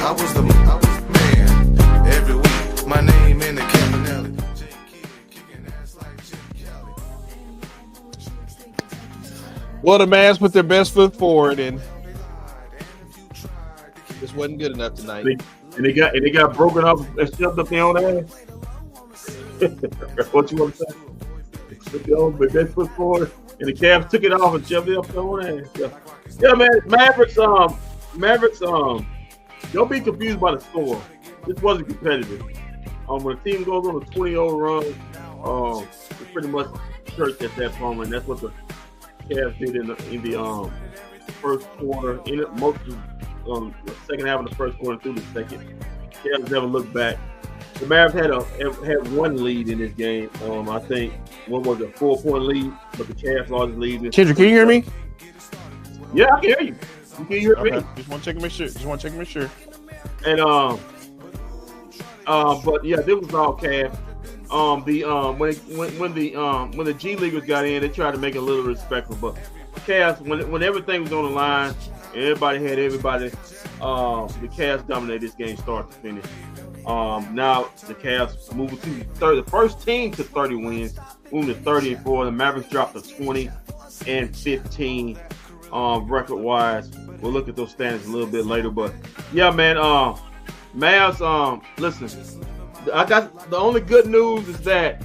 I was the man every week. My name in the Cavaliers. Well, the Mavs put their best foot forward, and this wasn't good enough tonight. And they got broken up and shoved up their own ass. What you want to say? They took their best foot forward, and the Cavs took it off and shoved it up their own ass. Yeah, man. Mavericks. Don't be confused by the score. This wasn't competitive. When a team goes on a 20-0 run, it's pretty much church at that point, and that's what the Cavs did in the first quarter. In most of the second half of the first quarter through the second. Cavs never looked back. The Mavs had one lead in this game. I think what was a 4-point lead, but the Cavs lost the lead. Kendrick, can you hear me? Yeah, I can hear you. You can hear me? Just want to check and make sure. And but yeah, this was all Cavs. When the G Leaguers got in, they tried to make it a little respectful, but Cavs, when everything was on the line and everybody had everybody, the Cavs dominated this game start to finish. Now the Cavs moving to the first team to 30 wins, moving to 30-4. The Mavericks dropped to 20-15 record wise. We'll look at those standings a little bit later, but yeah, man, Mavs, listen, I got the only good news is that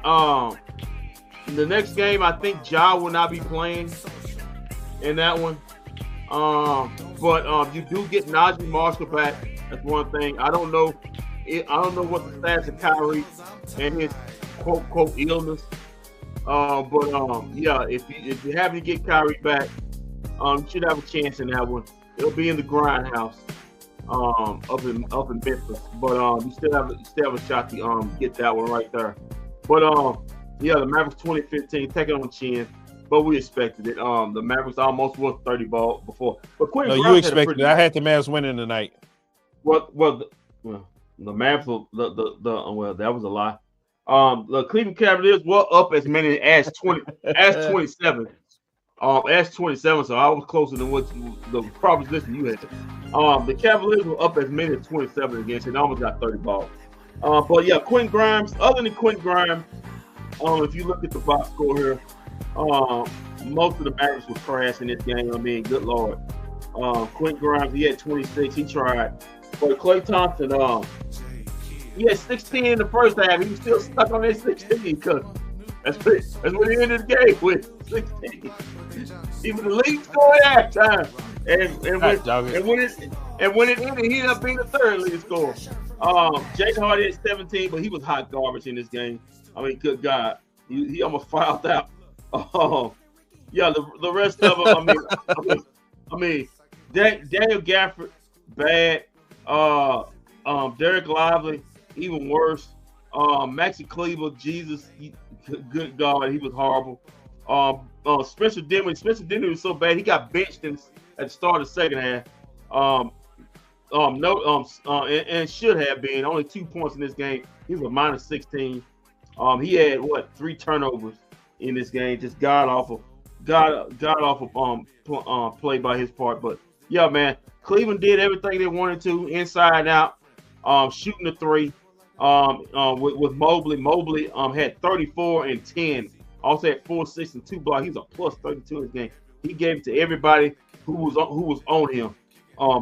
the next game I think Ja will not be playing in that one. But you do get Najee Marshall back. That's one thing. I don't know what the stats of Kyrie and his quote illness. Yeah, if you happen to get Kyrie back, you should have a chance in that one. It'll be in the grindhouse, up in Memphis. But you still have a shot to get that one right there. But yeah, the Mavericks 2015 take it on the chin. But we expected it. The Mavericks almost won 30 ball before. But Quentin you expected it. I had the Mavs winning tonight. Well, the Mavs, that was a lie. The Cleveland Cavaliers were up as many as 27. As 27, so I was closer than what the proposition you had. The Cavaliers were up as many as 27 against it. They almost got 30 balls. But yeah, Quentin Grimes, other than Quentin Grimes, if you look at the box score here, most of the Mavericks were trash in this game. I mean, good Lord. Quentin Grimes, he had 26. He tried. But Klay Thompson, he had 16 in the first half. He was still stuck on that 16 because that's what he ended the game with, 16. He was the lead scorer at halftime. And when it ended, he ended up being the third lead scorer. Jake Hardy had 17, but he was hot garbage in this game. I mean, good God. He almost fouled out. Yeah, the rest of them, I mean, Daniel Gafford, bad. Derek Lively, even worse. Maxi Kleber, Jesus, good God, he was horrible. Spencer Dinwiddie was so bad he got benched at the start of the second half. And should have been only 2 points in this game. He was a minus 16. He had 3 turnovers in this game. Just god awful play by his part. But yeah, man, Cleveland did everything they wanted to, inside out, shooting the three. With Mobley. Mobley had 34 and 10. Also had 4, 6, and 2 blocks. He's a plus 32 in this game. He gave it to everybody who was on him.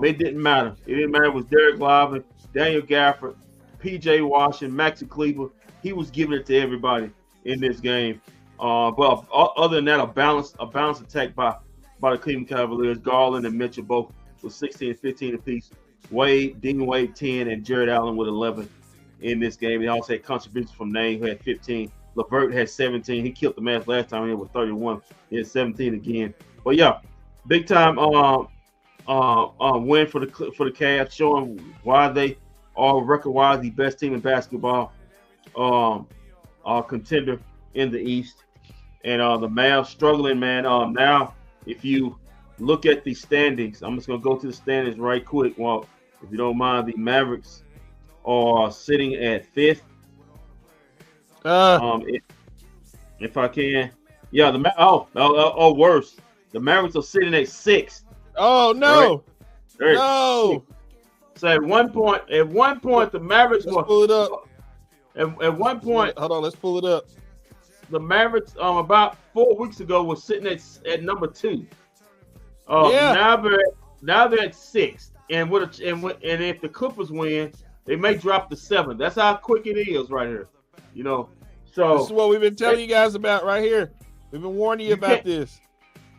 It didn't matter. It didn't matter. It was Derek Lively, Daniel Gafford, P.J. Washington, Maxi Kleber. He was giving it to everybody in this game. But other than that, a balanced attack by the Cleveland Cavaliers. Garland and Mitchell both with 16 and 15 apiece. Dean Wade 10, and Jared Allen with 11 in this game. They also had contributions from Name, who had 15. LeVert had 17. He killed the Mavs last time here with 31. He had 17 again. But yeah, big time win for the Cavs, showing why they are record-wise the best team in basketball, contender in the East. And the Mavs struggling, man. Now, if you look at the standings, I'm just gonna go to the standings right quick. Well, if you don't mind, the Mavericks are sitting at 5th. If I can, yeah. Worse. The Mavericks are sitting at 6th. Oh no! Right. No! So at one point, the Mavericks Let's pull it up. At one point, hold on, let's pull it up. The Mavericks, about 4 weeks ago, was sitting at number 2. Yeah. Now they're at 6th, and if the Clippers win, they may drop to 7th. That's how quick it is right here. So this is what we've been telling you guys about right here. We've been warning you about this.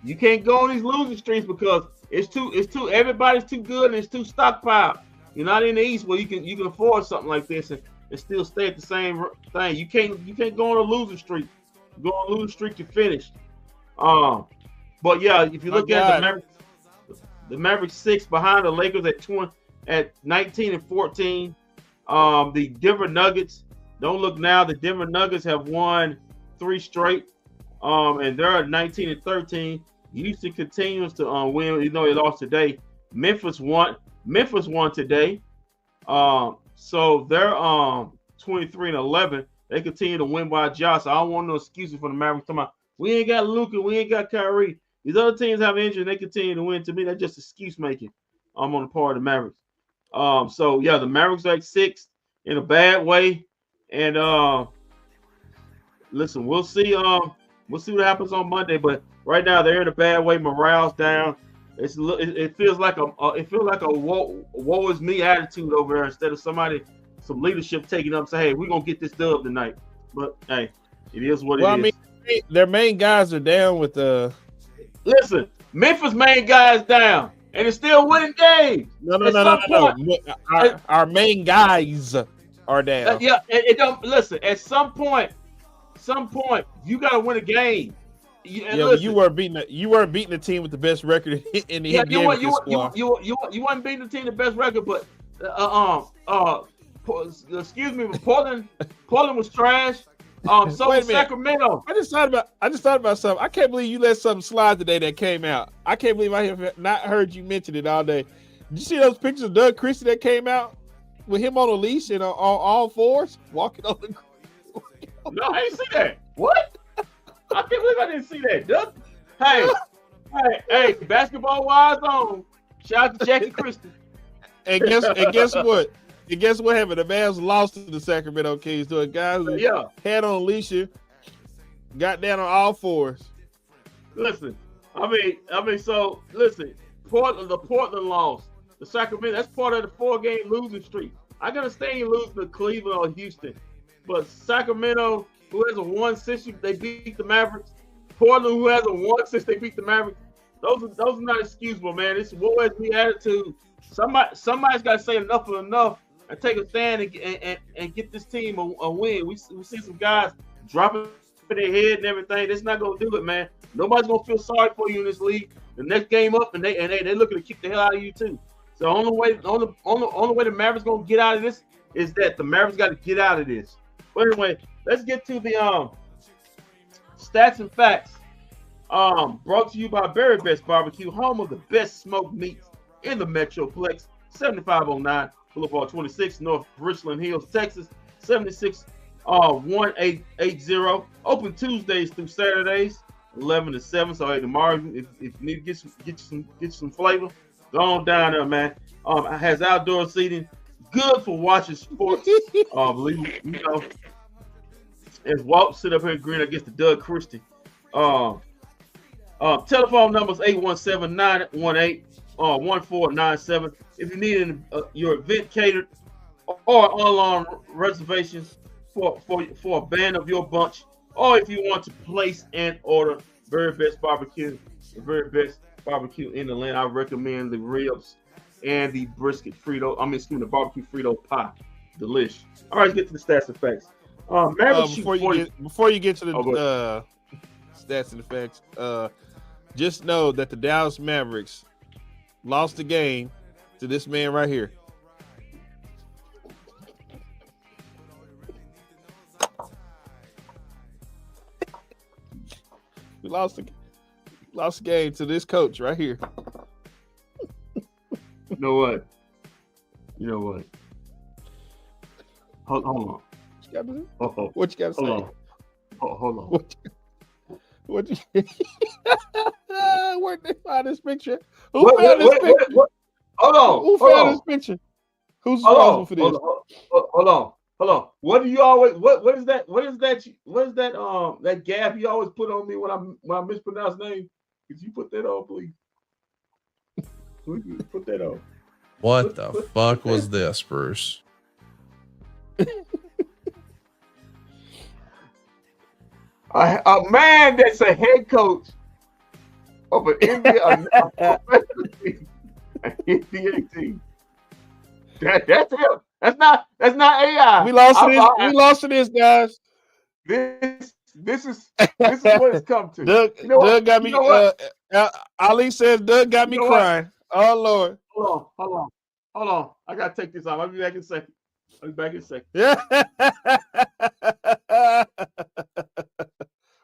You can't go on these losing streaks because it's too everybody's too good and it's too stockpiled. You're not in the East where you can afford something like this and still stay at the same thing. You can't go on a losing streak. You go on a losing streak, you're finished. But yeah, if you look at the Mavericks 6 behind the Lakers at 19 and 14. The Denver Nuggets, don't look now. The Denver Nuggets have won 3 straight. And they're at 19 and 13. Houston continues to win, even though they lost today. Memphis won today. So they're 23 and 11. They continue to win by a jot. So I don't want no excuses for the Mavericks. Talking about, we ain't got Luka, we ain't got Kyrie. These other teams have injuries, and they continue to win. To me, that's just excuse making. On the part of the Mavericks. So yeah, the Mavericks are at 6 in a bad way. And listen, we'll see. We'll see what happens on Monday. But right now, they're in a bad way. Morale's down. It feels like a woe is me attitude over there instead of some leadership taking up and say, hey, we're gonna get this dub tonight. But hey, it is what it is. I mean, their main guys are down with the. Listen, Memphis main guys down, and it's still winning games. No. Our main guys are down. Yeah, it don't listen. At some point, you got to win a game. But you weren't beating the team with the best record in the NBA. You weren't beating the team the best record, but excuse me, but Portland was trash. So was Sacramento. I just thought about something. I can't believe you let something slide today that came out. I can't believe I have not heard you mention it all day. Did you see those pictures of Doug Christie that came out with him on a leash and on all fours walking on the ground? No, I didn't see that. What? I can't believe I didn't see that. Doug. Hey, basketball wise on. Shout out to Jackie Christie. And guess what? And guess what happened? The Mavs lost to the Sacramento Kings to a guy who had on Alicia, got down on all fours. Listen, so listen. The Portland lost. The Sacramento, that's part of the 4-game losing streak. I gotta stay in losing to Cleveland or Houston, but Sacramento, who hasn't won since they beat the Mavericks, Portland, who hasn't won since they beat the Mavericks, those are not excusable, man. It's woe is me attitude. Somebody's got to say enough is enough. And take a stand and get this team a win. We see some guys dropping their head and everything. That's not gonna do it, man. Nobody's gonna feel sorry for you in this league. The next game up, and they looking to kick the hell out of you too. So the only way the Mavericks gonna get out of this is that the Mavericks got to get out of this. But anyway, let's get to the stats and facts. Brought to you by Very Best Barbecue, home of the best smoked meats in the Metroplex. 7509. Boulevard 26, North Richland Hills, Texas, 761880. Open Tuesdays through Saturdays, 11 to 7. So hey, tomorrow, if you need to get some flavor, go on down there, man. It has outdoor seating, good for watching sports. As Walt sit up here and grin against the Doug Christie. Telephone number is 817-918-1497. If you need your event catered or online reservations for a band of your bunch, or if you want to place an order, Very Best Barbecue, the very best barbecue in the land. I recommend the ribs and the brisket Frito. The barbecue Frito pie. Delish. All right, let's get to the stats and facts. Before you get to the stats and facts, just know that the Dallas Mavericks lost the game to this man right here. We lost the game to this coach right here. You know what? Hold on. What you got to say? Hold on. What you where'd they find this picture? Who found this picture? Hold on. Who found this picture? Who's responsible for this? Hold on. What do you always? What is that? That gap you always put on me when I mispronounce names? Could you put that on, please? Put that on. What the fuck was this, Bruce? A man that's a head coach of an NBA team. That's him. That's not AI. We lost to this. We lost to this, guys. This is what it's come to. Doug got me. Ali says Doug got me crying. Oh Lord. Hold on. I gotta take this off. I'll be back in a second. Yeah.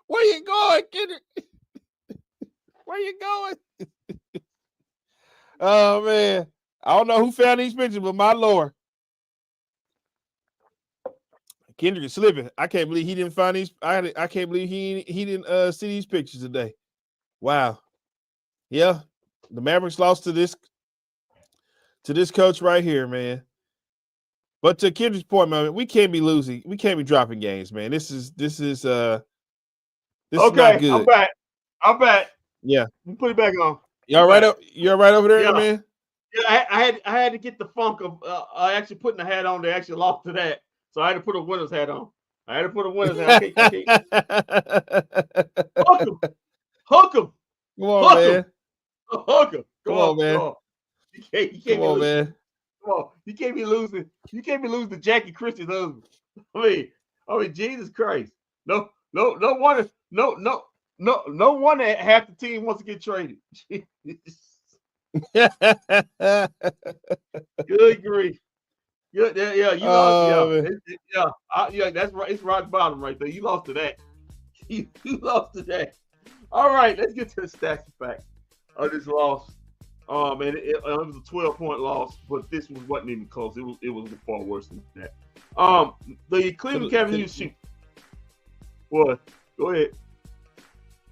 Where you going, Kendrick? Where you going? Oh man, I don't know who found these pictures, but my Lord, Kendrick is slipping. I can't believe he didn't find these. I can't believe he didn't see these pictures today. Wow. Yeah, the Mavericks lost to this coach right here, man. But to Kendrick's point, man, we can't be losing. We can't be dropping games, man. This is not good. I'm back. Yeah. You put it back on. You're right over there, man. Yeah, I had to get the funk of actually putting the hat on. They actually lost to that, so I had to put a winner's hat on. Okay. Hook him. Come on, man. Hook him. Come on, man. You can't Come on, man. Come on. You can't be losing. You can't be losing to Jackie Christie's husband. I mean, Jesus Christ. No wonder half the team wants to get traded. Good grief. You lost. That's right. It's rock bottom right there. You lost to that. You lost to that. All right, let's get to the stats and facts of this loss. And it was a 12-point loss, but this wasn't even close. It was far worse than that. The Cleveland Cavaliers shoot. What? Go ahead.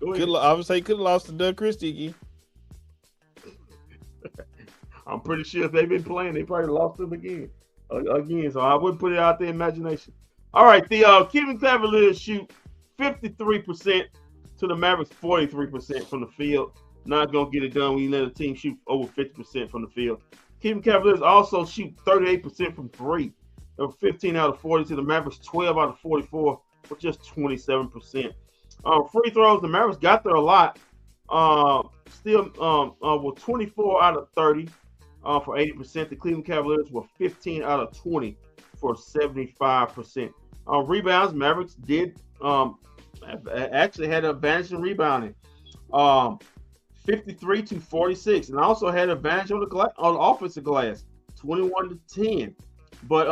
I would say he could have lost to Doug Christie again. I'm pretty sure if they've been playing, they probably lost them again. So I wouldn't put it out there imagination. All right, the Cleveland Cavaliers shoot 53% to the Mavericks 43% from the field. Not going to get it done when you let a team shoot over 50% from the field. Cleveland Cavaliers also shoot 38% from three. They were 15 out of 40 to the Mavericks 12 out of 44 for just 27%. Free throws, the Mavericks got there a lot. Still were 24 out of 30 for 80%. The Cleveland Cavaliers were 15 out of 20 for 75%. Rebounds, Mavericks did actually had an advantage in rebounding. 53 to 46, and also had an advantage on the offensive glass, 21 to 10. But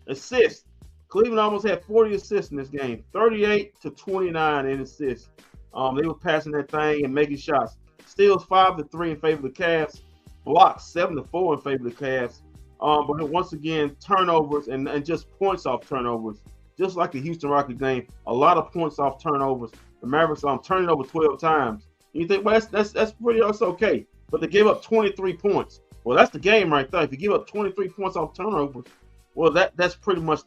assists, Cleveland almost had 40 assists in this game, 38 to 29 in assists. They were passing that thing and making shots. Steals 5 to 3 in favor of the Cavs, blocks 7 to 4 in favor of the Cavs. But once again, turnovers and just points off turnovers, just like the Houston Rockets game. A lot of points off turnovers. The Mavericks turning over 12 times. You think, well, that's okay. But they gave up 23 points. Well, that's the game right there. If you give up 23 points off turnovers, well, that's pretty much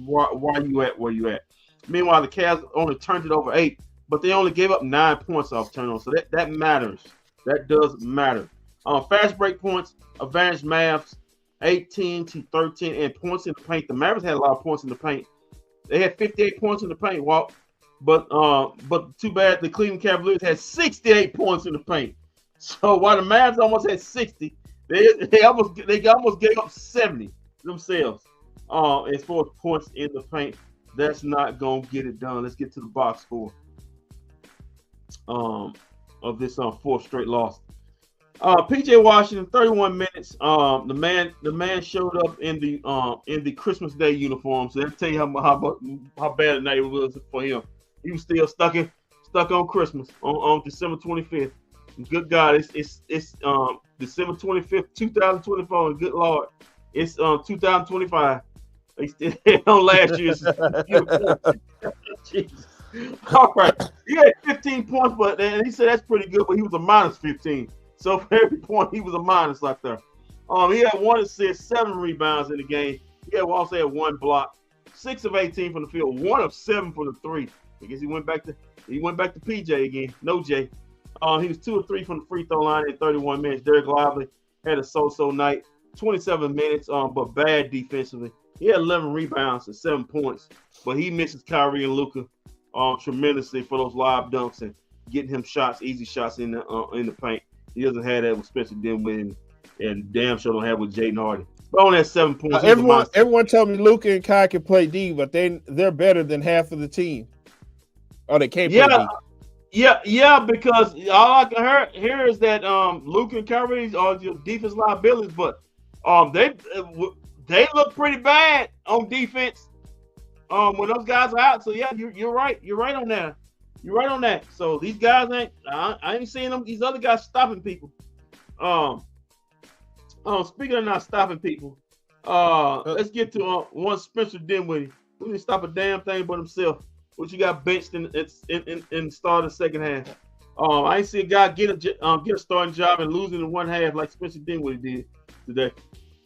why you at where you at. Meanwhile, the Cavs only turned it over 8, but they only gave up 9 points off turnovers. So that matters. That does matter. Fast break points, advanced Mavs, 18 to 13, and points in the paint. The Mavericks had a lot of points in the paint. They had 58 points in the paint, Walt. But too bad the Cleveland Cavaliers had 68 points in the paint. So while the Mavs almost had 60, they almost gave up 70 themselves. As far as points in the paint, that's not gonna get it done. Let's get to the box score of this fourth straight loss. PJ Washington, 31 minutes. The man showed up in the Christmas Day uniform. So that'll tell you how bad the night was for him. He was still stuck on Christmas on December 25th. Good God, it's December 25th, 2024. And good Lord, it's 2025. They still on last year's. Jesus. All right, he had 15 points, and he said that's pretty good. But he was a minus 15. So for every point, he was a minus out there. He had 1 assist, 7 rebounds in the game. He also had 1 block, 6 of 18 from the field, 1 of 7 from the 3. I guess he went back to PJ again. No J. He was 2 of 3 from the free throw line in 31 minutes. Derek Lively had a so-so night, 27 minutes, but bad defensively. He had 11 rebounds and 7 points, but he misses Kyrie and Luka tremendously for those live dunks and getting him shots, easy shots in the paint. He doesn't have that with Spencer Dinwiddie, and damn sure don't have with Jaden Hardy. But on that 7 points, everyone told me Luka and Kai can play D, but they're better than half of the team. Oh, they can't play D. Yeah, because all I can hear is that Luka and Kyrie are your defense liabilities, but they look pretty bad on defense when those guys are out. So yeah, you're right. You're right on that. You're right on that. So these guys I ain't seeing them. These other guys stopping people. Speaking of not stopping people, let's get to one Spencer Dinwiddie. Who didn't stop a damn thing but himself. Which you got benched in the start of the second half. I ain't see a guy get a starting job and losing in one half like Spencer Dinwiddie did today.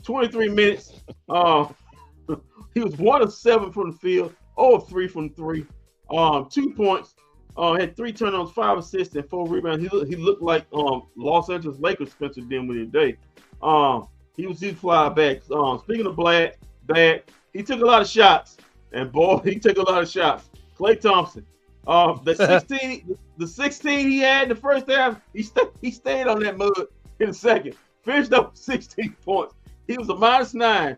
23 minutes. He was 1 of 7 from the field, 0 of 3 from 3. 2 points. Had 3 turnovers, 5 assists, and 4 rebounds. He looked like Los Angeles Lakers Spencer Dinwiddie today. He was fly back. Speaking of bad, he took a lot of shots, and boy, he took a lot of shots. Klay Thompson, the 16 he had in the first half, he stayed on that mud in the second. Finished up with 16 points. He was a -9,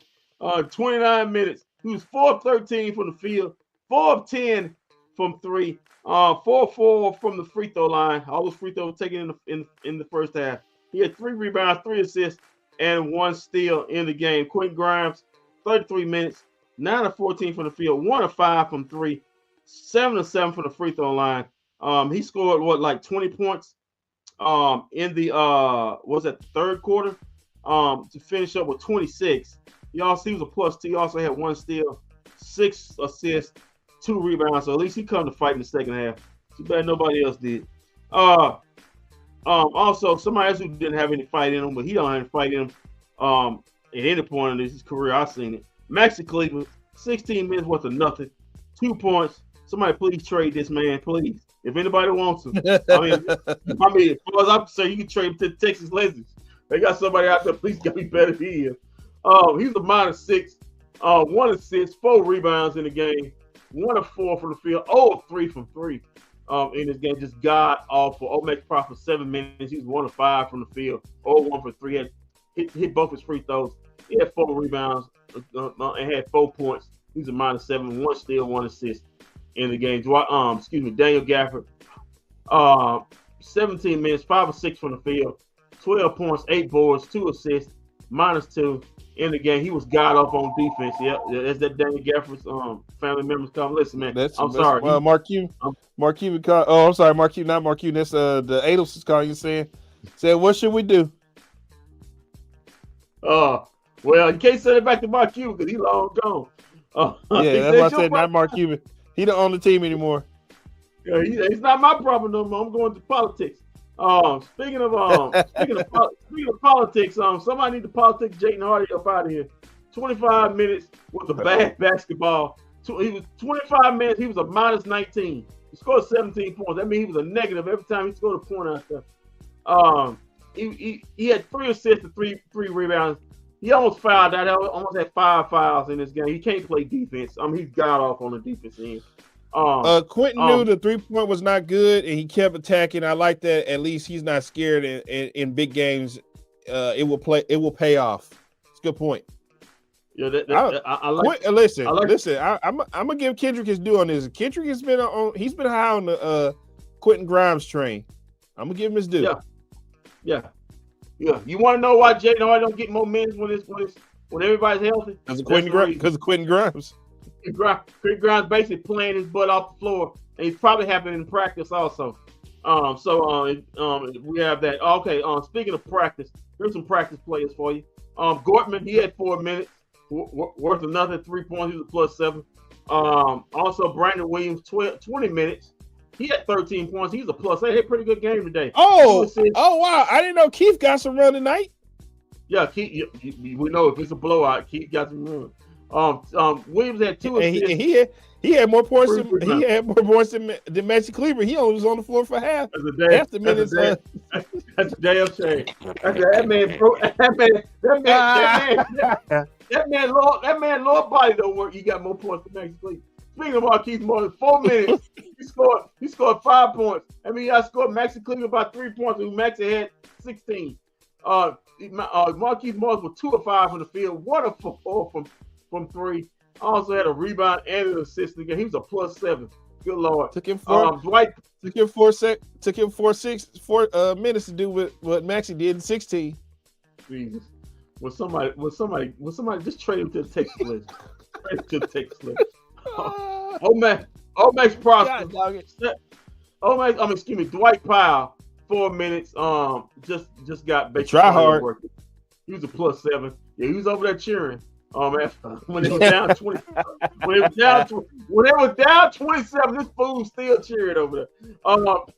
29 minutes. He was 4 of 13 from the field, 4 of 10 from 3, 4 of 4 from the free throw line. All those free throws taken in the first half. He had 3 rebounds, 3 assists, and 1 steal in the game. Quentin Grimes, 33 minutes, 9 of 14 from the field, 1 of 5 from 3. 7 of 7 from the free throw line. He scored like 20 points in the third quarter to finish up with 26. He was a +2. He also had 1 steal, 6 assists, 2 rebounds. So at least he come to fight in the second half. Too bad nobody else did. Also somebody else who didn't have any fight in him, but he don't have any fight in him at any point in his career. I've seen it. Maxi Cleveland, 16 minutes worth of nothing, 2 points. Somebody please trade this man, please. If anybody wants him. I mean, as far as I'm concerned, you can trade him to the Texas Legends. They got somebody out there, please got me better than he is. He's a -6, 1 assist, 4 rebounds in the game, 1 of 4 from the field, 0 of 3 from 3 in this game. Just god awful. Omex Prop for 7 minutes. He was 1 of 5 from the field, 0 of 1 for 3. Hit both his free throws. He had 4 rebounds and had 4 points. He's a -7, 1 steal, 1 assist in the game. Daniel Gafford, 17 minutes, 5 of 6 from the field, 12 points, 8 boards, 2 assists, -2 in the game. He was god off on defense. Yeah, that's that Daniel Gafford's family members come. Listen, man, I'm sorry. Mark Cuban. Mark Cuban called. Oh, I'm sorry, Mark Cuban, not Mark Cuban. That's the Adelson's calling you saying, what should we do? Well, you can't send it back to Mark Cuban because he's long gone. Yeah, that's what I said. Not Mark Cuban. He don't own the team anymore. Yeah, it's not my problem no more. I'm going to politics. Speaking of politics, somebody need to politics Jaden Hardy up out of here. 25 minutes with a bad basketball. He was 25 minutes. He was a -19. He scored 17 points. That means he was a negative every time he scored a point out there. He had 3 assists and 3 rebounds. He almost fouled out. Almost had 5 fouls in this game. He can't play defense. He's got off on the defense end. Quentin knew the 3-point was not good, and he kept attacking. I like that. At least he's not scared in big games. It will pay off. It's a good point. Yeah, I like. Listen. I'm gonna give Kendrick his due on this. Kendrick has been he's been high on the Quentin Grimes train. I'm gonna give him his due. Yeah. You want to know why Jaden Hardy don't get more minutes when everybody's healthy? Because of Quentin Grimes. Quentin Grimes basically playing his butt off the floor, and he's probably happening in practice also. We have that. Okay. Speaking of practice, here's some practice players for you. Gortman, he had 4 minutes worth of nothing, 3 points. He was a +7. Also Brandon Williams, 20 minutes. He had 13 points. He's a +8. He had a pretty good game today. Oh wow! I didn't know Keith got some run tonight. Yeah, we know if it's a blowout, Keith got some room. Williams had 2 And assists. he had more points than Three rebounds. Maxi Kleber. He only was on the floor for half the minutes. That's a damn shame. That man lower body don't work. He got more points than Maxi Kleber. Speaking of Marquise Morris, 4 minutes, he scored 5 points. I mean, I scored Maxi Kleber about 3 points, and Maxi had 16. Marquise Morris was 2 of 5 from the field, 1 of 4 from 3. Also had a rebound and an assist again. He was a +7. Good Lord. Took him 4 minutes to do what Maxi did in 16. Jesus. Will somebody just trade him to the Texas Legends? Trade him to the Texas Legends. Max Prosper. Dwight Powell, 4 minutes. Just got basically try hard. Working. He was a +7. Yeah, he was over there cheering. When it was down 20, when it was down 27, this fool still cheering over there.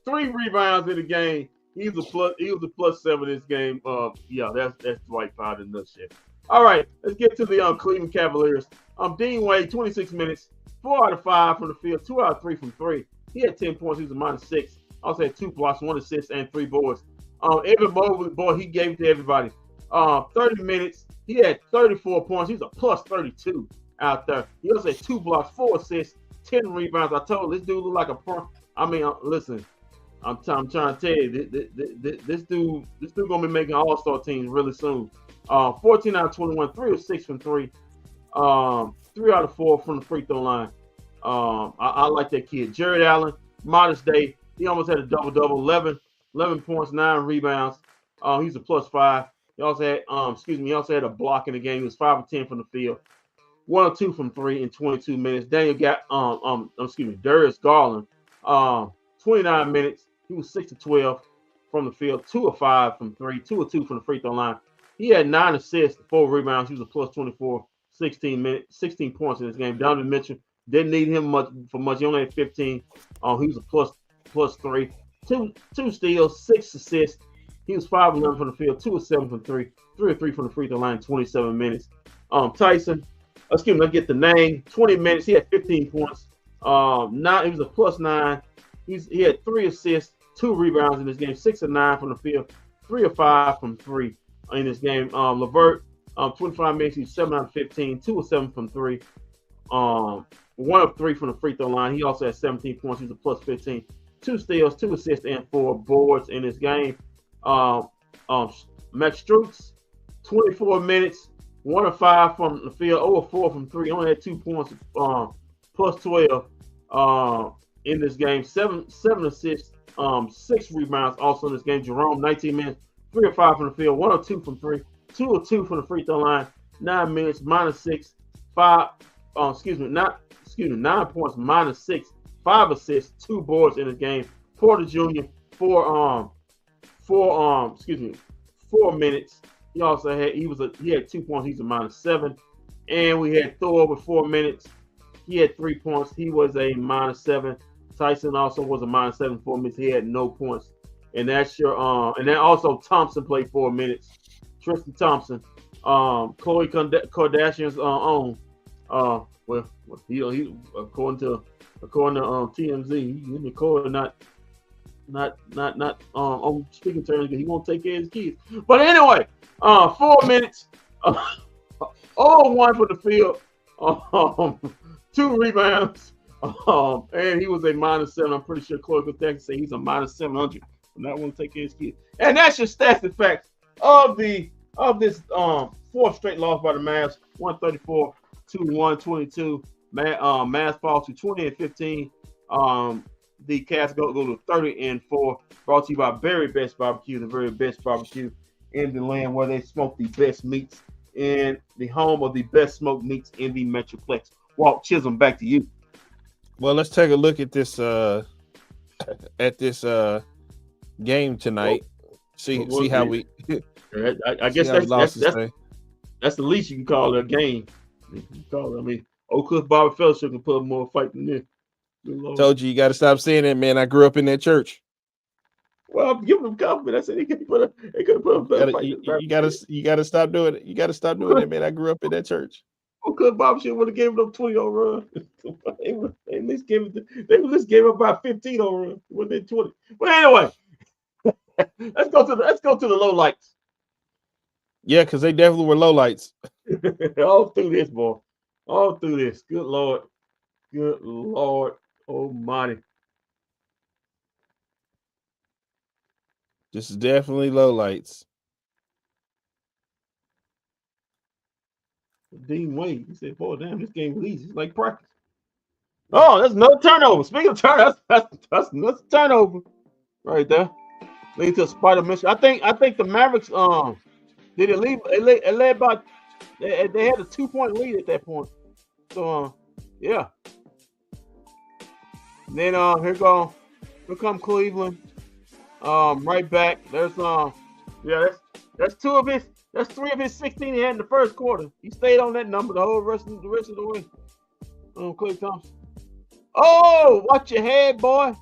3 rebounds in the game. He was a +7 in this game. That's Dwight Powell in a nutshell. All right, let's get to the Cleveland Cavaliers. Dean Wade, 26 minutes, 4 out of 5 from the field, 2 out of 3 from 3. He had 10 points. He was a -6. Also had 2 blocks, 1 assist, and 3 boards. Evan Mobley, boy, he gave it to everybody. 30 minutes. He had 34 points. He's a +32 out there. He also had 2 blocks, 4 assists, 10 rebounds. I told this dude looked like a pro. I mean, listen, I'm trying to tell you, this dude gonna be making All-Star teams really soon. 14 out of 21, 3 of 6 from 3, 3 out of 4 from the free throw line. I like that kid. Jared Allen, modest day. He almost had a double-double, 11 points, 9 rebounds. He's a +5. He also had a block in the game. He was 5 of 10 from the field, 1 of 2 from 3 in 22 minutes. Darius Garland, 29 minutes. He was 6 of 12 from the field, 2 of 5 from 3, 2 of 2 from the free throw line. He had 9 assists, 4 rebounds. He was a +24, 16 points in this game. Donovan Mitchell didn't need him much. He only had 15. He was a +3, 2 steals, 6 assists. He was 5 of 11 from the field, 2 of 7 from 3, 3 of 3 from the free throw line, 27 minutes. Tyson, let's get the name. 20 minutes. He had 15 points. He was a +9. He had 3 assists, 2 rebounds in this game, 6 of 9 from the field, 3 of 5 from 3 in this game. LeVert, 25 minutes. He's 7 out of 15, 2 of 7 from 3, 1 of 3 from the free throw line. He also had 17 points. He's a +15, 2 steals, 2 assists, and 4 boards in this game. Max Strukes, 24 minutes, 1 of 5 from the field, 0 of 4 from 3. Only had 2 points, +12 in this game. 7 assists, 6 rebounds also in this game. Jerome, 19 minutes, 3 of 5 from the field, 1 of 2 from 3, 2 of 2 from the free throw line. 9 minutes, -6, 9 points, -6, 5 assists, 2 boards in the game. Porter Jr., 4 minutes. He also had he had 2 points. He's a -7. And we had Thor with 4 minutes. He had 3 points. He was a -7. Tyson also was a -7, 4 minutes. He had no points. And that's your and then also Thompson played 4 minutes. Tristan Thompson, Khloe Kardashian's own. He according to TMZ, he recorded not on speaking terms because he won't take care of his kids. But anyway, 4 minutes, 0-1 for the field, 2 rebounds, and he was a -7. I'm pretty sure Khloe Kardashian say he's a -700. I'm not want to take care of his kids. And that's your stats and facts of this 4th straight loss by the Mavs, 134 to 122. Mavs fall to 20-15. The Cats go to 30-4. Brought to you by Very Best Barbecue, the very best barbecue in the land where they smoke the best meats and the home of the best smoked meats in the Metroplex. Walt Chisholm, back to you. Well, let's take a look at this game tonight. See how we. I guess that's the least you can call it a game. Oak Cliff Bible Fellowship can put more fight than this. Told you got to stop saying that, man. I grew up in that church. Well, I'm giving them confidence. I said they could put a better fight. You gotta stop doing it. You gotta stop doing that, man. I grew up in that church. Because Bob shit would have given them 20 on run. They at least gave up about 15 on run. When they 20. But anyway, let's go to the low lights. Yeah, because they definitely were low lights. All through this, boy. All through this. Good Lord. Good Lord Almighty. This is definitely low lights. Dean Wade, he said, boy, damn, this game was easy. It's like practice. Oh, that's another turnover. Speaking of turnover, that's another turnover right there. Lead to a spider mission. I think the Mavericks did it lead it led about they had a 2-point lead at that point. So yeah. And then here come Cleveland. Right back. There's that's 3 of his 16 he had in the first quarter. He stayed on that number the whole rest of the way. Clay Thompson. Oh, watch your head, boy.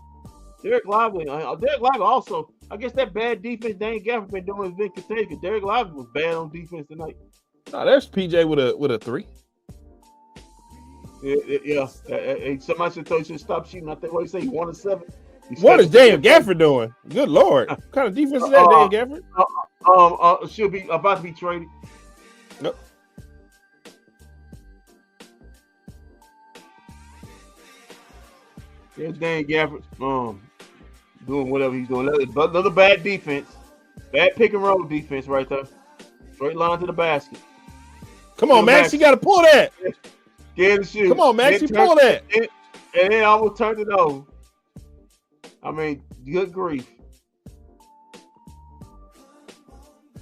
Derek Lively. Derek Lively also. I guess that bad defense Dane Gafford been doing has been contagious. Derek Lively was bad on defense tonight. Oh, there's PJ with a 3. Yeah. Somebody should tell you to stop shooting. I think what he say he 1 of 7. What is Dane Gafford doing? Good Lord. What kind of defense is that, Dane Gafford? She'll be about to be traded. Nope. There's Dane Gafford doing whatever he's doing. Another bad defense. Bad pick and roll defense right there. Straight line to the basket. Come on, Max. You got to pull that. Get the shoot. Come on, Max. You pull that. And then almost turned it over. I mean, good grief.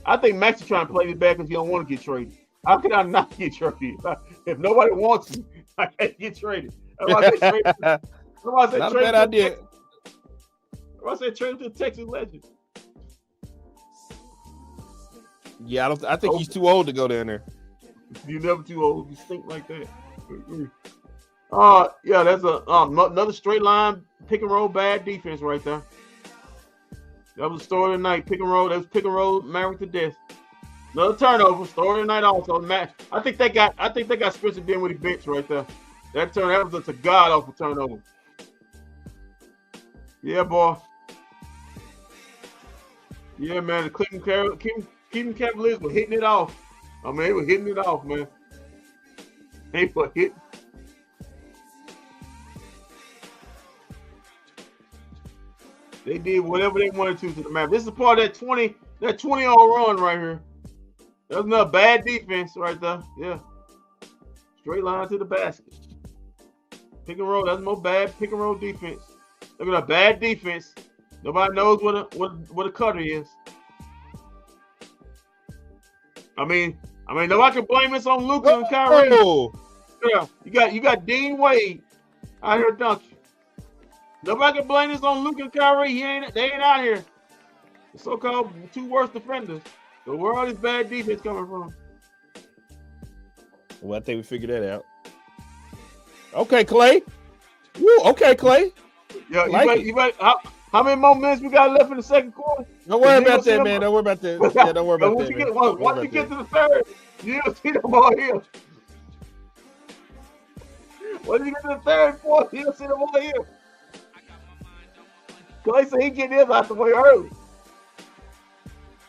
I think Max is trying to play this back because he don't want to get traded. How can I not get traded? If nobody wants me, I can't get traded. Not a bad idea. I said trade to the Texas Legends. Yeah, I think he's too old to go down there. You're never too old. You stink like that. Yeah, that's another straight line pick and roll bad defense right there. That was the story of the night. Pick and roll. That was pick and roll Maverick to death. Another turnover. Story of the night also. I think they got Spencer Dinwiddie bench right there. That was a god awful turnover. Yeah, boy. Yeah, man. The Cleveland Cavaliers were hitting it off. I mean, they were hitting it off, man. They were hitting. They did whatever they wanted to the Mavericks. This is part of that 20-0 run right here. That's another bad defense right there. Yeah. Straight line to the basket. Pick and roll. That's more bad pick and roll defense. Look at that bad defense. Nobody knows what a cutter is. I mean, nobody can blame this on Luka and Kyrie. Oh. Yeah, you got Dean Wade out here dunking. Nobody can blame this on Luka and Kyrie. They ain't out here. The so-called 2 worst defenders. So where all this bad defense coming from? Well, I think we figured that out. Okay, Clay. Woo, okay, Clay. Yeah, you better, how many more minutes we got left in the second quarter? Don't worry about that, man. Don't worry about that. Yeah, don't worry about that. Once you get to the third, you don't see the ball here. Once you get to the third, fourth, you don't see the ball here. Clay said he getting his out the way early.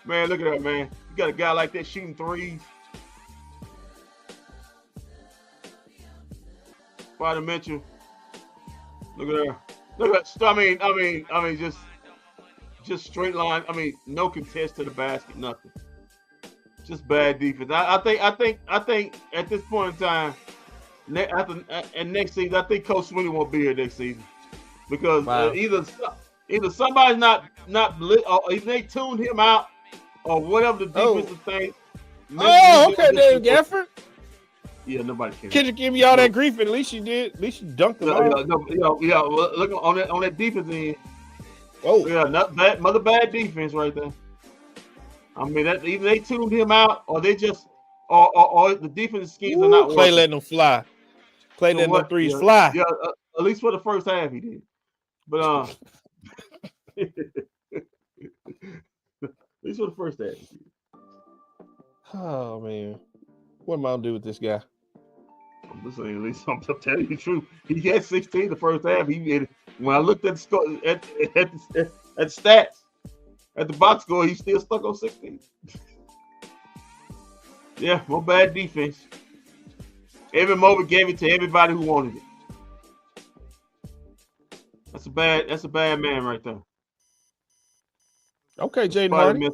Man, look at that, man. You got a guy like that shooting threes. Spider Mitchell. Look at that. Look at that. I mean, just straight line. I mean, no contest to the basket, nothing. Just bad defense. I think at this point in time, next season, I think Coach Sweeney won't be here next season because wow. Either somebody's not lit, or either they tuned him out, or whatever the defensive thing. Oh, okay, Dave Gafford. Yeah, nobody cares. Can you give me all that grief? At least you did. At least you dunked him. Yeah. Look on that defense end. Oh, yeah, not bad. Mother bad defense right there. I mean, that either they tuned him out, or they just, or the defensive schemes are not working. Clay letting them fly. Clay letting them threes fly. Yeah, at least for the first half he did. But least for the first half. Oh man, what am I gonna do with this guy? I'm just saying, at least I'm telling you the truth. He had 16 the first half. When I looked at the score, at stats, at the box score, he's still stuck on 16. Yeah, no bad defense. Evan Mobley gave it to everybody who wanted it. That's a bad man right there. Okay, Jaden Hardy.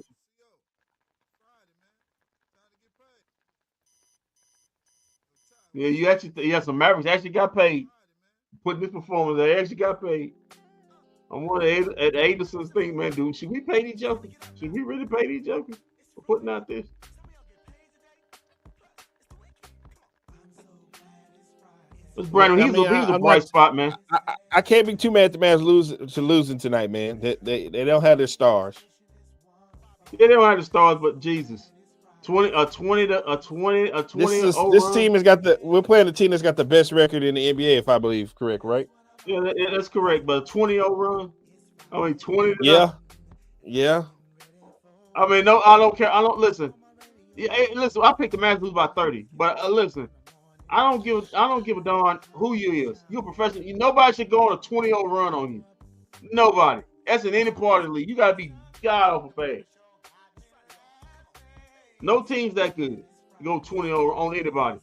Yeah, some Mavericks actually got paid. Putting this performance, they actually got paid. I'm wondering at Anderson's thing, man, dude. Should we pay these jokers? Should we really pay these jokers for putting out this? It's Brandon. He's a bright spot, man. I can't be too mad at the Mavs losing tonight, man. They don't have their stars. Yeah, they don't have the stars, but Jesus. 20. This team has got we're playing the team that's got the best record in the NBA, if I believe correct, right? Yeah, that's correct. But a 20-0 run. I mean 20. Yeah. I mean, no, I don't care. I don't listen. Yeah, hey, listen, I picked the Mavs lose by 30. But listen, I don't give a darn who you is. You're a professional. Nobody should go on a 20-0 run on you. Nobody. That's in any part of the league. You gotta be god awful bad. No team's that good. Go 20-0 on anybody.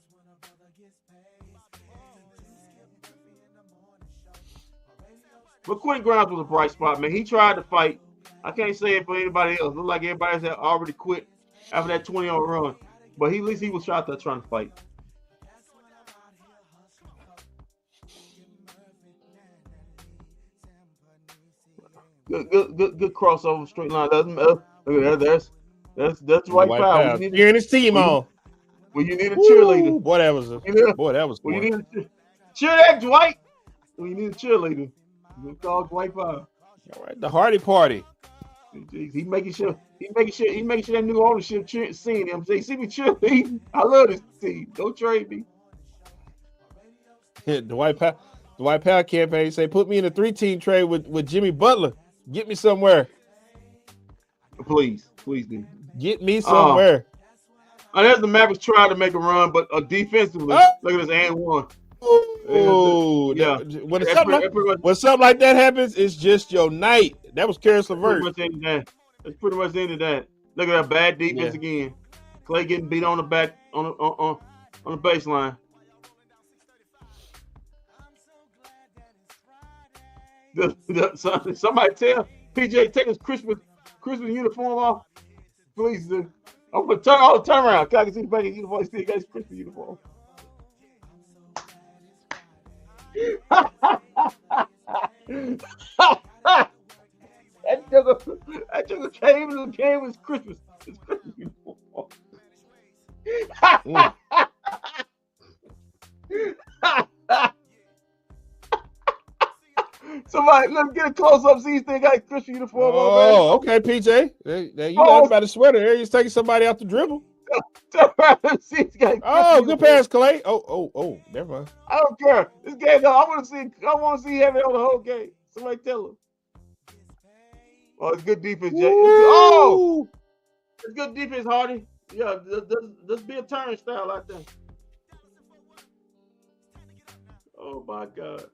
But Quentin Grimes was a bright spot, man. He tried to fight. I can't say it for anybody else. Looked like everybody else had already quit after that 20-0 run. But at least he was out there trying to fight. Good crossover straight line. Look at that. That's White Power. Cheering his team on. Well, you need a cheerleader. Boy, that was well, you need a cheer that Dwight. Well, you need a cheerleader. You call White Power. All right, the Hardy Party. He's making sure that new ownership seeing him. Say, see me cheerleading. I love this team. Don't trade me. The White Power campaign say, put me in a 3-team trade with Jimmy Butler. Get me somewhere. Please do. Get me somewhere. There's the Mavericks trying to make a run, but defensively, look at this and one. Oh, yeah. When something like that happens, it's just your night. That was Karis LeVert. That's pretty much the end of that. Look at that bad defense again. Clay getting beat on the back on the baseline. Somebody tell PJ take his Christmas uniform off. Please do. I'm gonna turn around. I can see the back of the uniform. Still got his Christmas uniform. that joker came in the game with Christmas. His Christmas uniform. Somebody, let me get a close up. See, they got Christmas uniform on. Oh, okay, PJ. You know about the sweater. There, he's taking somebody out the dribble. Oh, good pass, Clay. Oh, never mind. I don't care. This game, I want to see him on the whole game. Somebody tell him. Oh, it's good defense, Jay. It's good defense, Hardy. Yeah, let's be a turnstile out there. Oh my God.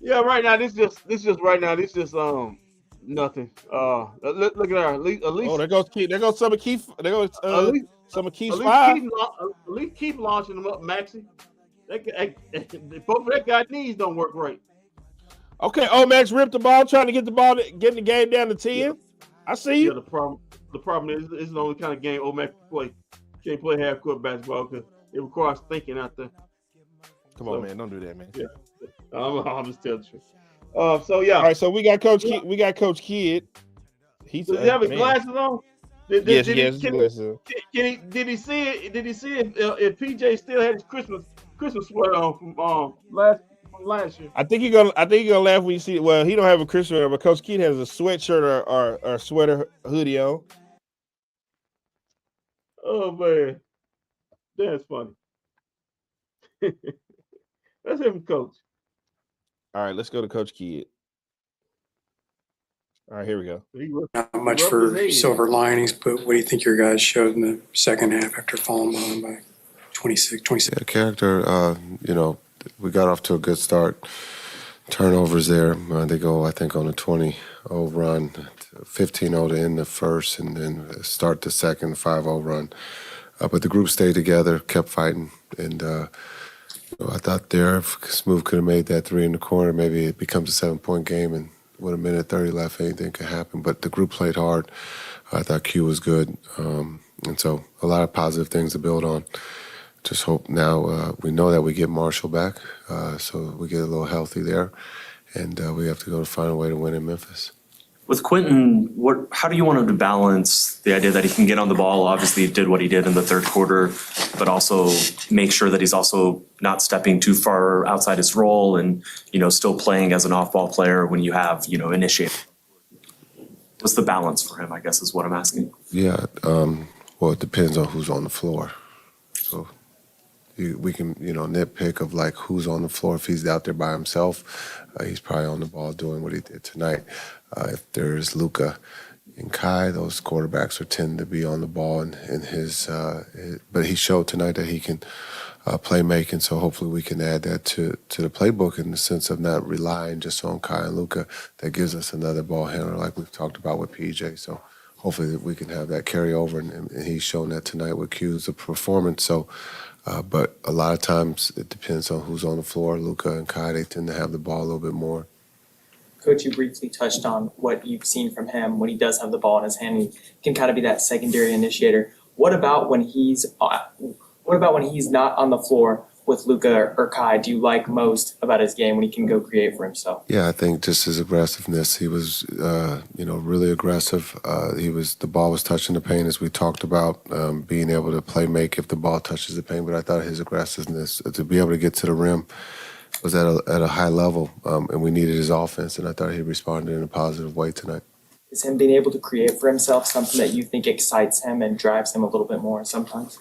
Yeah, right now this just nothing. Look at her. At least. Oh, there goes some of Keith. There goes some of Keith's five. At least keep launching them up, Maxie. Both of that guy's knees don't work right. Okay, Max ripped the ball, trying to get getting the game down to 10. Yeah. I see you. Yeah, the problem is it's the only kind of game Max can play. Can't play half court basketball because it requires thinking out there. Come on, man, don't do that, man. Yeah, I'm just telling the truth. So yeah. All right, so we got Coach Kidd. We got Coach Kidd. Does he have his glasses on? Yes, Did he see it? Did he see if PJ still had his Christmas sweater on from last year? I think you're gonna laugh when you see it. Well, he don't have a Christmas sweater, but Coach Kidd has a sweatshirt or sweater hoodie on. Oh man, that's funny. Let's have him coach. All right, let's go to Coach Kidd. All right, here we go. Not much for silver linings, but what do you think your guys showed in the second half after falling behind by 26? Yeah, character, we got off to a good start. Turnovers there. They go, I think, on a 20-0 run, 15-0 to end the first, and then start the second 5-0 run. But the group stayed together, kept fighting, and I thought there, if Smooth could have made that three in the corner, maybe it becomes a 7-point game, and with a minute 30 left, anything could happen. But the group played hard. I thought Q was good, and so a lot of positive things to build on. Just hope now we know that we get Marshall back, so we get a little healthy there, and we have to go to find a way to win in Memphis. With Quentin, how do you want him to balance the idea that he can get on the ball? Obviously, he did what he did in the third quarter, but also make sure that he's also not stepping too far outside his role and, still playing as an off-ball player when you have, initiate. What's the balance for him, I guess, is what I'm asking. Yeah, well, it depends on who's on the floor. So we can, nitpick of like who's on the floor. If he's out there by himself, he's probably on the ball doing what he did tonight. If there's Luka and Kai, those quarterbacks tend to be on the ball in his but he showed tonight that he can play making, so hopefully we can add that to the playbook in the sense of not relying just on Kai and Luka. That gives us another ball handler like we've talked about with PJ. So hopefully we can have that carry over, and he's shown that tonight with Q's performance. So, but a lot of times it depends on who's on the floor. Luka and Kai, they tend to have the ball a little bit more. Coach, you briefly touched on what you've seen from him when he does have the ball in his hand. He can kind of be that secondary initiator. What about when he's not on the floor with Luka or Kai? Do you like most about his game when he can go create for himself? Yeah, I think just his aggressiveness. He was, really aggressive. The ball was touching the paint, as we talked about, being able to play make if the ball touches the paint. But I thought his aggressiveness to be able to get to the rim was at a high level, and we needed his offense, and I thought he responded in a positive way tonight. Is him being able to create for himself something that you think excites him and drives him a little bit more sometimes?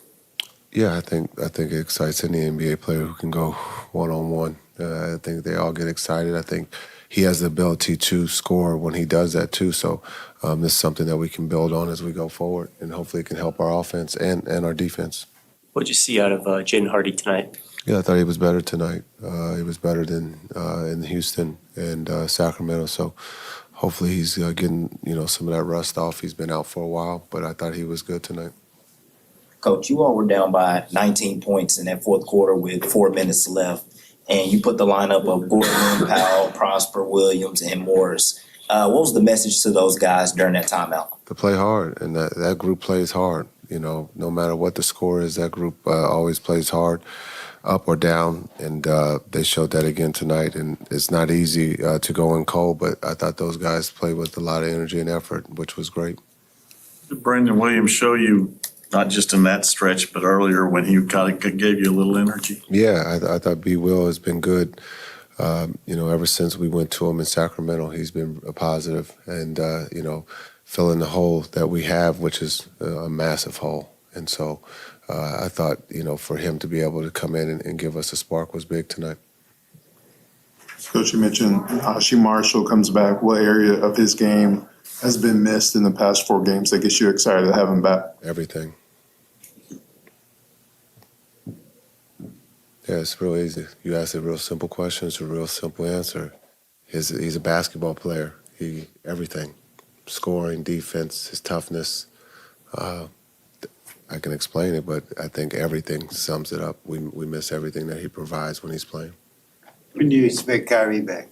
Yeah, I think it excites any NBA player who can go one-on-one. I think they all get excited. I think he has the ability to score when he does that too. So this is something that we can build on as we go forward, and hopefully it can help our offense and our defense. What'd you see out of Jaden Hardy tonight? Yeah, I thought he was better tonight. He was better than in Houston and Sacramento. So hopefully he's getting some of that rust off. He's been out for a while, but I thought he was good tonight. Coach, you all were down by 19 points in that fourth quarter with 4 minutes left, and you put the lineup of Gordon, Powell, Prosper, Williams, and Morris. What was the message to those guys during that timeout? To play hard, and that group plays hard. No matter what the score is, that group always plays hard, up or down, and they showed that again tonight. And it's not easy to go in cold, but I thought those guys played with a lot of energy and effort, which was great. Did Brandon Williams show you, not just in that stretch, but earlier when he kind of gave you a little energy? Yeah, I thought B. Will has been good. Ever since we went to him in Sacramento, he's been a positive and, filling the hole that we have, which is a massive hole. And so I thought, for him to be able to come in and give us a spark was big tonight. Coach, you mentioned Ashi Marshall comes back. What area of his game has been missed in the past 4 games that gets you excited to have him back? Everything. Yeah, it's real easy. You ask a real simple question, it's a real simple answer. He's a basketball player. Everything. Scoring, defense, his toughness. I can explain it, but I think everything sums it up. We miss everything that he provides when he's playing. When do you expect Kyrie back?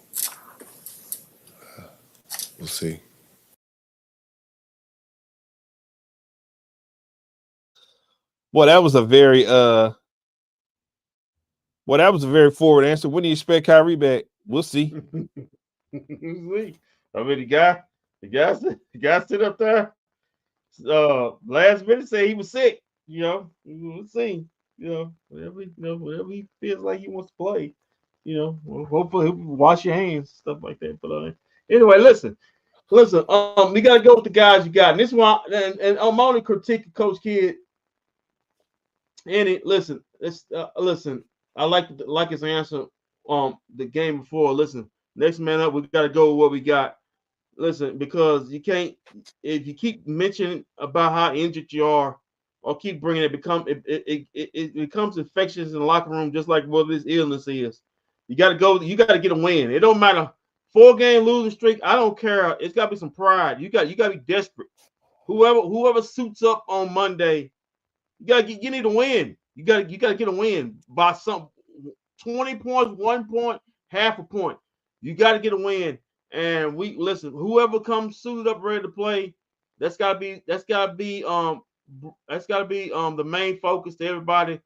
We'll see. Well, that was a very forward answer. When do you expect Kyrie back? We'll see. I mean, the guy sit up there. Last minute say he was sick. We'll see. Whatever he feels like he wants to play. Hopefully wash your hands, stuff like that. But anyway, listen. We got to go with the guys you got. And this one, and I'm only critiquing Coach Kidd. And listen. I like his answer the game before. Listen, next man up, we got to go with what we got. Listen, because you can't, if you keep mentioning about how injured you are, or keep bringing it becomes infectious in the locker room, just like what this illness is. You got to go. You got to get a win. It don't matter. 4-game losing streak. I don't care. It's got to be some pride. You got to be desperate. Whoever suits up on Monday, you need to win. You got to get a win by some 20 points, 1 point, half a point. You got to get a win. And we listen. Whoever comes suited up, ready to play, that's gotta be the main focus to everybody.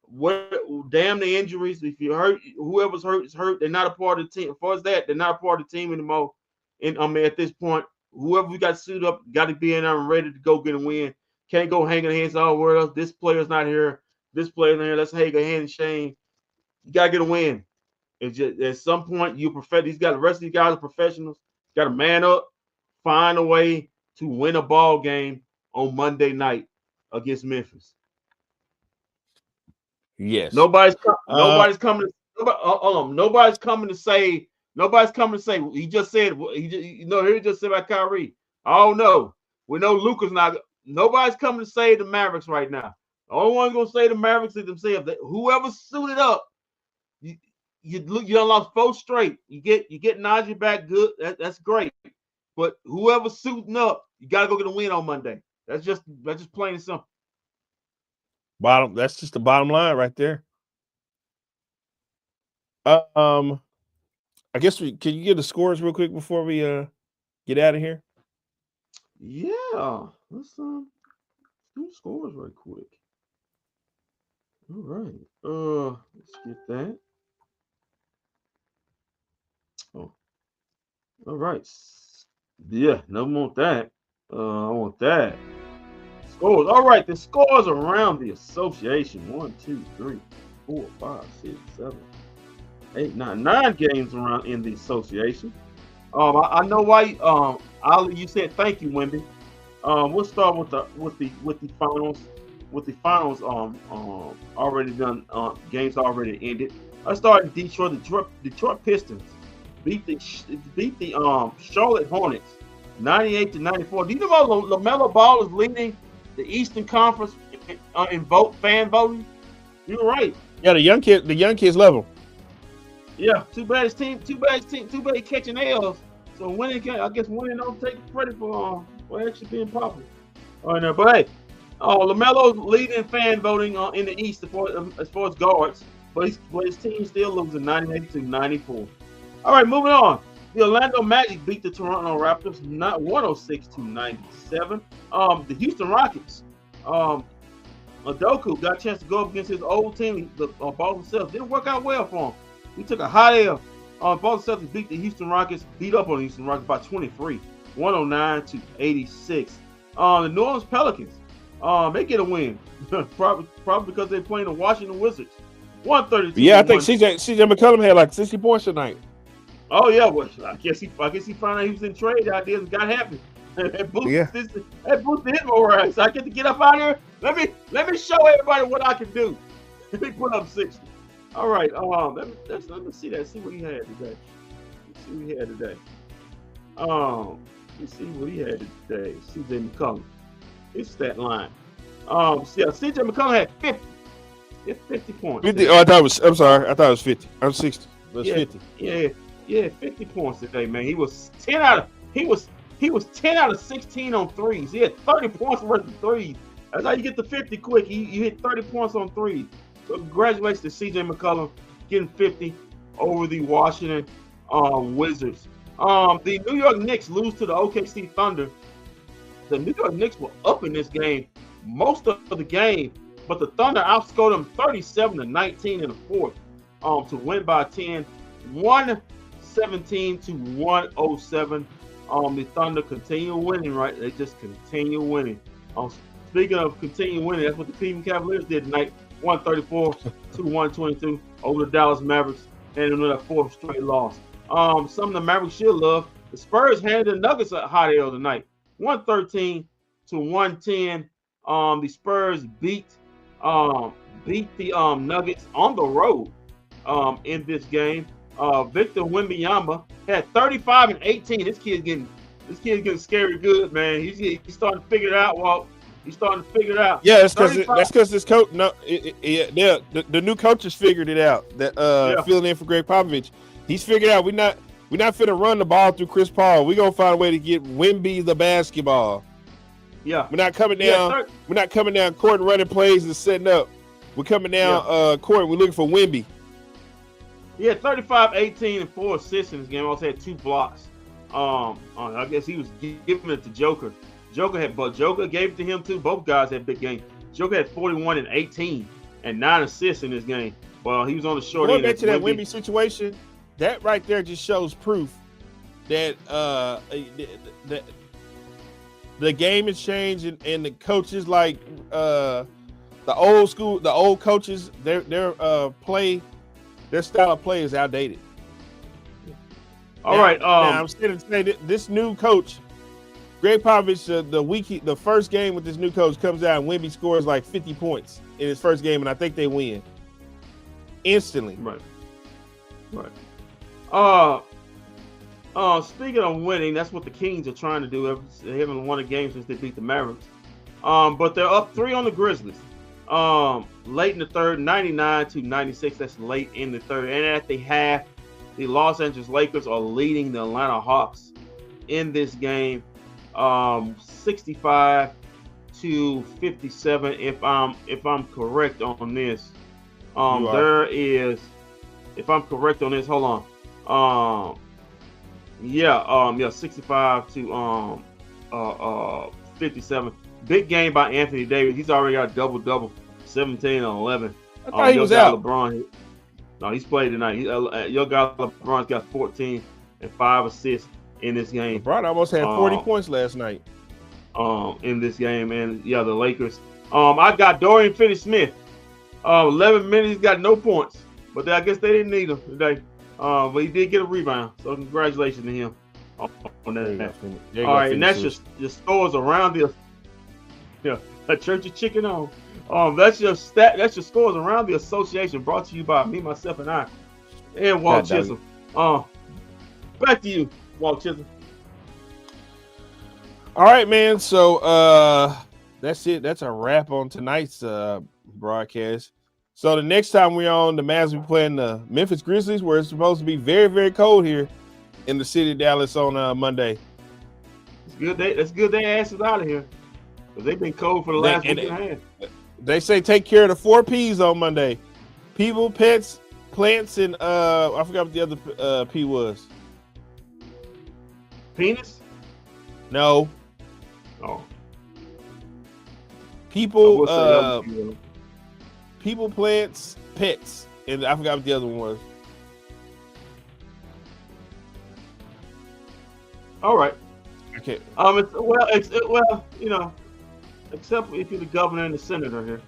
What damn the injuries. If you hurt, whoever's hurt is hurt. They're not a part of the team. As far as that, they're not a part of the team anymore. And at this point, whoever we got suited up, got to be in there and ready to go get a win. Can't go hanging hands. Oh, where else? This player's not here. This player's not here. Let's hang a hand and shame. You gotta get a win. It's just at some point you these guys, the rest of these guys are professionals. Got to man up, find a way to win a ball game on Monday night against Memphis. Yes. Nobody's coming to say. He just said he just said about Kyrie. Oh no, we know Luka's not. Nobody's coming to say the Mavericks right now. The only one's gonna say the Mavericks is themselves. That whoever suited up. You lost 4 straight. You get Najee back good. That's great. But whoever's suiting up, you gotta go get a win on Monday. That's just plain and simple. That's just the bottom line right there. I guess can you get the scores real quick before we get out of here? Yeah. Let's do scores right quick. All right. Let's get that. Oh. All right. Yeah, no want that. I want that. Scores. All right, the scores around the association. 1, 2, 3, 4, 5, 6, 7, 8, 9. 9 games around in the association. I know why. Ali, you said thank you, Wendy. We'll start with the finals. With the finals already done. Games already ended. Let's start in Detroit. Detroit Pistons beat the Charlotte Hornets 98-94. Do you know LaMelo Ball is leading the Eastern Conference in fan voting? You're right. Yeah, the young kids level. Yeah, too bad his team. Too bad he catching L's. So winning don't take credit for actually being popular. All right, now, but hey, LaMelo's leading fan voting in the East as far as guards, but his team still losing 98-94. All right, moving on. The Orlando Magic beat the Toronto Raptors 106-97. The Houston Rockets, Adoku got a chance to go up against his old team, the Boston Celtics. Didn't work out well for him. He took a hot L. Boston Celtics beat the Houston Rockets, beat up on the Houston Rockets by 23, 109-86. The New Orleans Pelicans, they get a win, probably because they're playing the Washington Wizards, 132. Yeah, I think CJ McCollum had like 60 points tonight. Oh yeah, well, I guess he found out he was in trade ideas and got happy. That boosted his morale. So I get up out here. Let me show everybody what I can do. He put up 60. All right. Let me see that. See what he had today. Let's see what he had today. CJ McCollum. His stat line. CJ McCollum had 50. It's 50 points. 50. Oh, I'm sorry. I thought it was 50. I'm 60. That's 50. Yeah, 50 points today, man. He was 10 out of 16 on threes. He had 30 points worth of threes. That's how you get to 50 quick. You hit 30 points on threes. So congratulations to CJ McCollum getting 50 over the Washington Wizards. The New York Knicks lose to the OKC Thunder. The New York Knicks were up in this game most of the game, but the Thunder outscored them 37-19 in the fourth to win by 10, 117-107. The Thunder continue winning, right? They just continue winning. Speaking of continue winning, that's what the Cleveland Cavaliers did tonight, 134-122 over the Dallas Mavericks, and another fourth straight loss. Some of the Mavericks should love. The Spurs handed the Nuggets a hot L tonight, 113-110. The Spurs beat the Nuggets on the road. in this game. Victor Wembanyama had 35 and 18. This kid's getting scary good, man. He's starting to figure it out, Walt. He's starting to figure it out. Yeah, that's because this coach. No, the new coaches figured it out. That filling in for Greg Popovich, he's figured out we're not finna run the ball through Chris Paul. We're gonna find a way to get Wemby the basketball. Yeah, we're not coming down. We're not coming down court and running plays and setting up. We're coming down court. We're looking for Wemby. Yeah, 35, 18, and 4 assists in this game. Also had 2 blocks. I guess he was giving it to Joker. Joker gave it to him too. Both guys had big games. Joker had 41 and 18 and 9 assists in this game. Well, he was on the short end. Going back to that Wemby situation, that right there just shows proof that the game has changed and the coaches like the old coaches, their style of play is outdated. All right. Now I'm still to say that this new coach, Greg Popovich, the first game with this new coach comes out and Wemby scores like 50 points in his first game, and I think they win instantly. Right. Speaking of winning, that's what the Kings are trying to do. They haven't won a game since they beat the Mavericks. But they're up 3 on the Grizzlies. Late in the third, 99-96. That's late in the third. And at the half, the Los Angeles Lakers are leading the Atlanta Hawks in this game, 65-57. If I'm correct on this, if I'm correct on this, hold on. 65 to 57. Big game by Anthony Davis. He's already got a double-double, 17 and 11. I thought he was out. LeBron, no, he's played tonight. Your guy LeBron's got 14 and 5 assists in this game. LeBron almost had 40 points last night. In this game, and the Lakers. I got Dorian Finney-Smith. 11 minutes, he's got no points, but I guess they didn't need him today. But he did get a rebound, so congratulations to him on that. All right, and that's your scores around the a church of chicken on. That's your scores around the association, brought to you by me, myself, and I, and Walt Chisholm. Back to you, Walt Chisholm. All right, man. So that's it. That's a wrap on tonight's broadcast. So the next time we're on, the Mavs will be playing the Memphis Grizzlies, where it's supposed to be very, very cold here in the city of Dallas on Monday. It's good. That's good. They asked us out of here because they've been cold for the last week and a half. They say take care of the 4 P's on Monday: people, pets, plants, and I forgot what the other P was. Penis? No. Oh. People. People, plants, pets, and I forgot what the other one was. All right. Okay. Except if you're the governor and the senator here,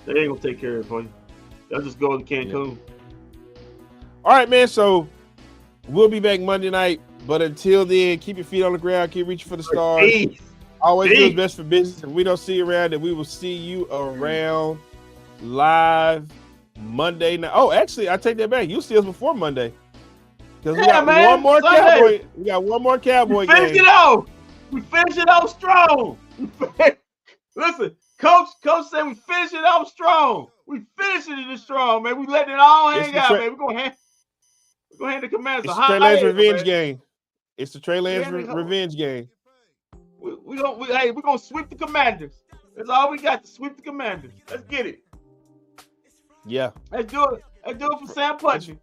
they ain't gonna take care of it for you. They'll just go to Cancun. All right, man. So we'll be back Monday night, but until then, keep your feet on the ground, keep reaching for the stars. Peace. Always do what's best for business. If we don't see you around, then we will see you around live Monday night. Oh, actually, I take that back. You'll see us before Monday. Because we got one more Cowboy. We got one more Cowboy game. Finish it off. We finish it off strong. Listen, Coach said we finish it off strong. We finishing it strong, man. We letting it all hang out, man. We're gonna hand the Commanders a hot Trey Lance revenge game. It's the Trey Lance revenge game. We're gonna sweep the Commanders. That's all we got to sweep the Commanders. Let's get it. Yeah. Let's do it. Let's do it for Sam Putney.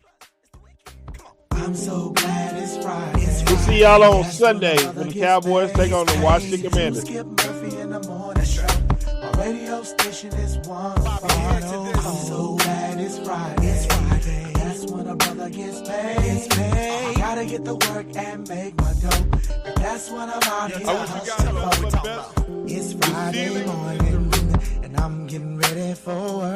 I'm so glad it's Friday. We'll see y'all on Sunday when the Cowboys take on the Washington Commanders. My radio station is one. I'm so glad it's Friday. It's Friday. That's when a brother gets paid. I gotta get to work and make my dough. That's when I'm out here hustling. It's Friday morning and I'm getting ready for work.